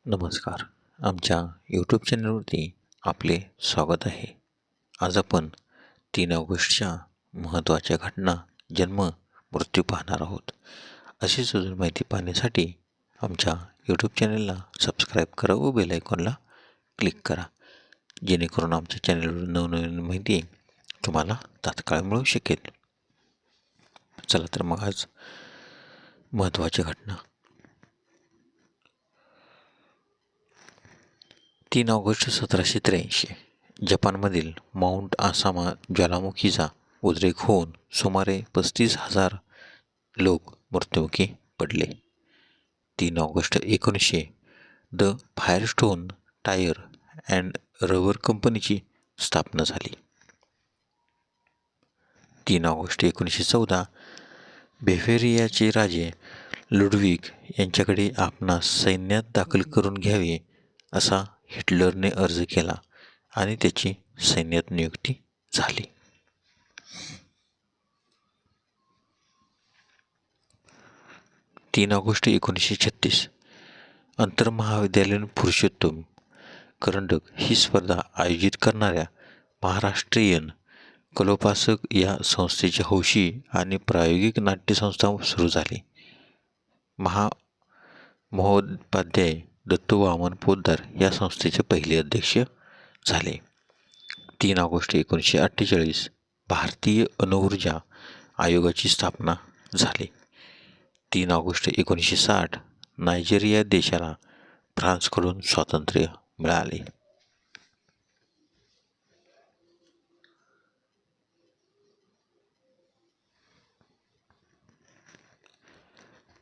नमस्कार. आमच्या यूट्यूब चॅनलवरती आपले स्वागत आहे. आज आपण 3 ऑगस्टच्या महत्त्वाच्या घटना, जन्म, मृत्यू पाहणार आहोत. अशीच अजून माहिती पाहण्यासाठी आमच्या यूट्यूब चॅनलला सबस्क्राईब करा व बेल आयकॉनला क्लिक करा, जेणेकरून आमच्या चॅनलवर नवनवीन माहिती तुम्हाला तात्काळ मिळू शकेल. चला तर मग आज महत्त्वाची घटना. 3 ऑगस्ट 1783 जपानमधील माउंट आसामा ज्वालामुखीचा उद्रेक होऊन सुमारे 35,000 लोक मृत्युमुखी पडले. 3 August 1900 the Firestone tyre and rubber कंपनीची स्थापना झाली. 3 ऑगस्ट 1914 बेव्हेरियाचे राजे लुडविग यांच्याकडे आपणास सैन्यात दाखल करून घ्यावे असा हिटलरने अर्ज केला आणि त्याची सैन्यात नियुक्ती झाली. 3 ऑगस्ट 1936 आंतरमहाविद्यालयीन पुरुषोत्तम करंडक ही स्पर्धा आयोजित करणाऱ्या महाराष्ट्रीयन कलोपासक या संस्थेची हौशी आणि प्रायोगिक नाट्यसंस्था सुरू झाली. महोपाध्याय दत्तू वामन पोद्दार या संस्थेचे पहिले अध्यक्ष झाले. 3 ऑगस्ट 1948 भारतीय अणुऊर्जा आयोगाची स्थापना झाली. 3 ऑगस्ट 1960 नायजेरिया देशाला फ्रान्सकडून स्वातंत्र्य मिळाले.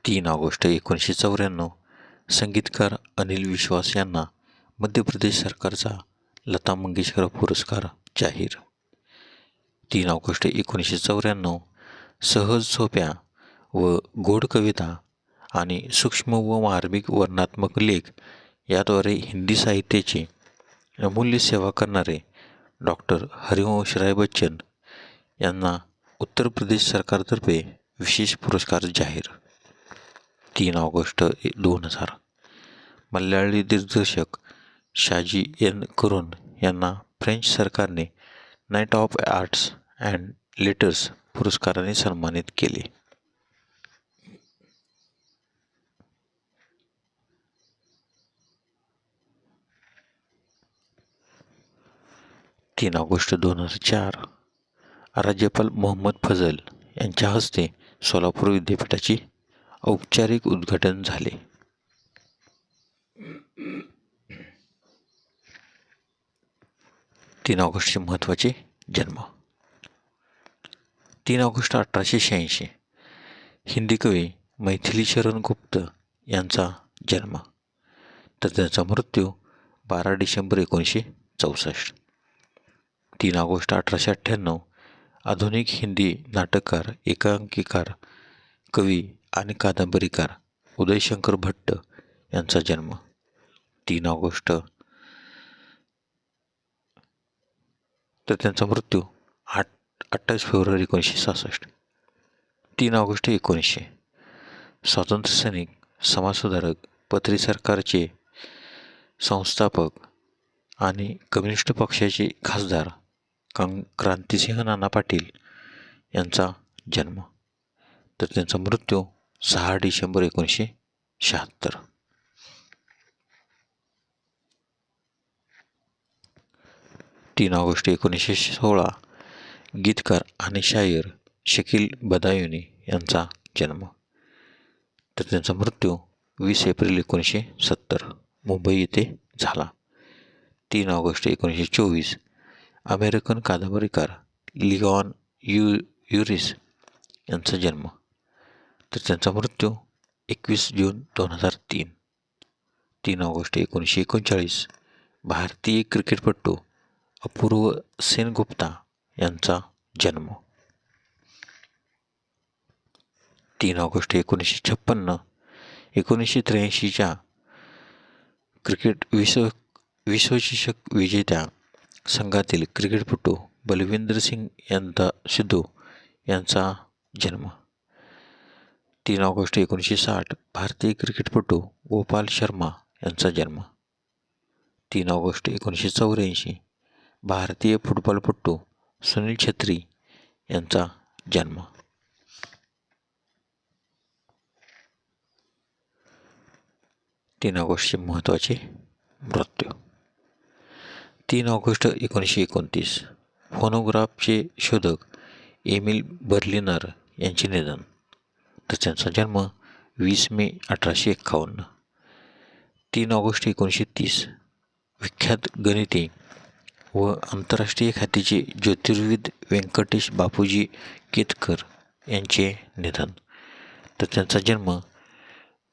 3 ऑगस्ट 1994 संगीतकार अनिल विश्वास यांना मध्य प्रदेश सरकारचा लता मंगेशकर पुरस्कार जाहीर. 3 ऑगस्ट 1994 सहज, सोप्या व गोड कविता आणि सूक्ष्म व मार्मिक वर्णनात्मक लेख याद्वारे हिंदी साहित्याची अमूल्य सेवा करणारे डॉक्टर हरिवंशराय बच्चन यांना उत्तर प्रदेश सरकारतर्फे विशेष पुरस्कार जाहीर. 3 ऑगस्ट 2000 मल्याळी दिग्दर्शक शाजी एन करुण यांना फ्रेंच सरकारने night of arts and letters पुरस्काराने सन्मानित केले. 3 ऑगस्ट 2004 राज्यपाल मोहम्मद फजल यांच्या हस्ते सोलापूर विद्यापीठाचे औपचारिक उद्घाटन झाले. 3 ऑगस्टचे महत्त्वाचे जन्म. 3 ऑगस्ट 1886 हिंदी कवी मैथिलीशरण गुप्त यांचा जन्म, तर त्यांचा मृत्यू 12 डिसेंबर 1964. 3 ऑगस्ट 1898 आधुनिक हिंदी नाटककार, एकांकिकार, कवी आणि कादंबरीकार उदयशंकर भट्ट यांचा जन्म. 3 ऑगस्ट तर त्यांचा मृत्यू 28 फेब्रुवारी 1966. 3 ऑगस्ट 1900 स्वातंत्र्यसैनिक, समाजसुधारक, पत्री सरकारचे संस्थापक आणि कम्युनिस्ट पक्षाचे खासदार क्रांतिसिंह नाना पाटील यांचा जन्म, तर त्यांचा मृत्यू 6 डिसेंबर 1976. 3 ऑगस्ट 1916 गीतकार आणि शायर शकील बदायुनी यांचा जन्म, तर त्यांचा मृत्यू 20 एप्रिल 1970 मुंबई येथे झाला. 3 ऑगस्ट 1924 अमेरिकन कादंबरीकार लिऑन युरिस यांचा जन्म, तर त्यांचा मृत्यू 21 जून 2003. 3 ऑगस्ट 1939 भारतीय क्रिकेटपटू अपूर्व सेनगुप्ता यांचा जन्म. 3 ऑगस्ट 1956 1983च्या क्रिकेट विश्वचषक विजेत्या संघातील क्रिकेटपटू बलविंदर सिंग सिद्धू यांचा जन्म. 3 ऑगस्ट 1960 भारतीय क्रिकेटपटू गोपाल शर्मा यांचा जन्म. 3 ऑगस्ट 1984 भारतीय फुटबॉलपटू सुनील छेत्री यांचा जन्म. 3 ऑगस्टचे महत्त्वाचे मृत्यू. 3 ऑगस्ट 1929 फोनोग्राफचे शोधक एमिल बर्लिनर यांचे निधन. तर त्यांचा जन्म 20 मे 1851. 3 ऑगस्ट 1930 विख्यात गणिते व आंतरराष्ट्रीय ख्यातीचे ज्योतिर्विद व्यंकटेश बापूजी केतकर यांचे निधन. तर त्यांचा जन्म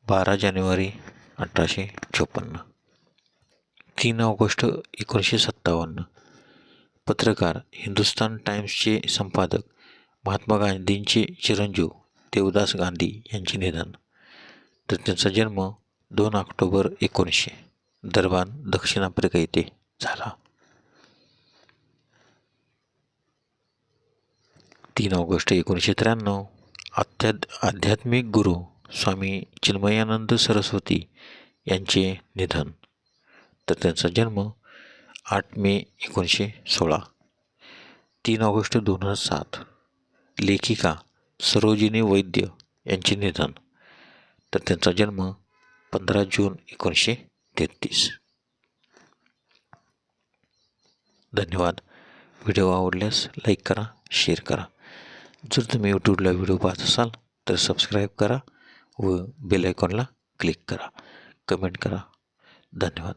12 जानेवारी 1854. 3 ऑगस्ट 1957 पत्रकार, हिंदुस्तान टाइम्सचे संपादक, महात्मा गांधींचे चिरंजीव देवदास गांधी यांचे निधन. तर त्यांचा जन्म 2 ऑक्टोबर 1900 दरबान, दक्षिण आफ्रिका येथे झाला. 3 ऑगस्ट 1993 आध्यात्मिक गुरु स्वामी चिन्मयानंद सरस्वती यांचे निधन. तर त्यांचा जन्म 8 मे 1916. 3 ऑगस्ट 2007 लेखिका सरोजिनी वैद्य यांचे निधन. तर त्यांचा जन्म 15 जून 1933. धन्यवाद. व्हिडिओ आवडल्यास लाईक करा, शेअर करा. जर तुम्ही यूट्यूबला व्हिडिओ पाहत असाल तर सबस्क्राईब करा व बेल आयकॉनला क्लिक करा. कमेंट करा. धन्यवाद.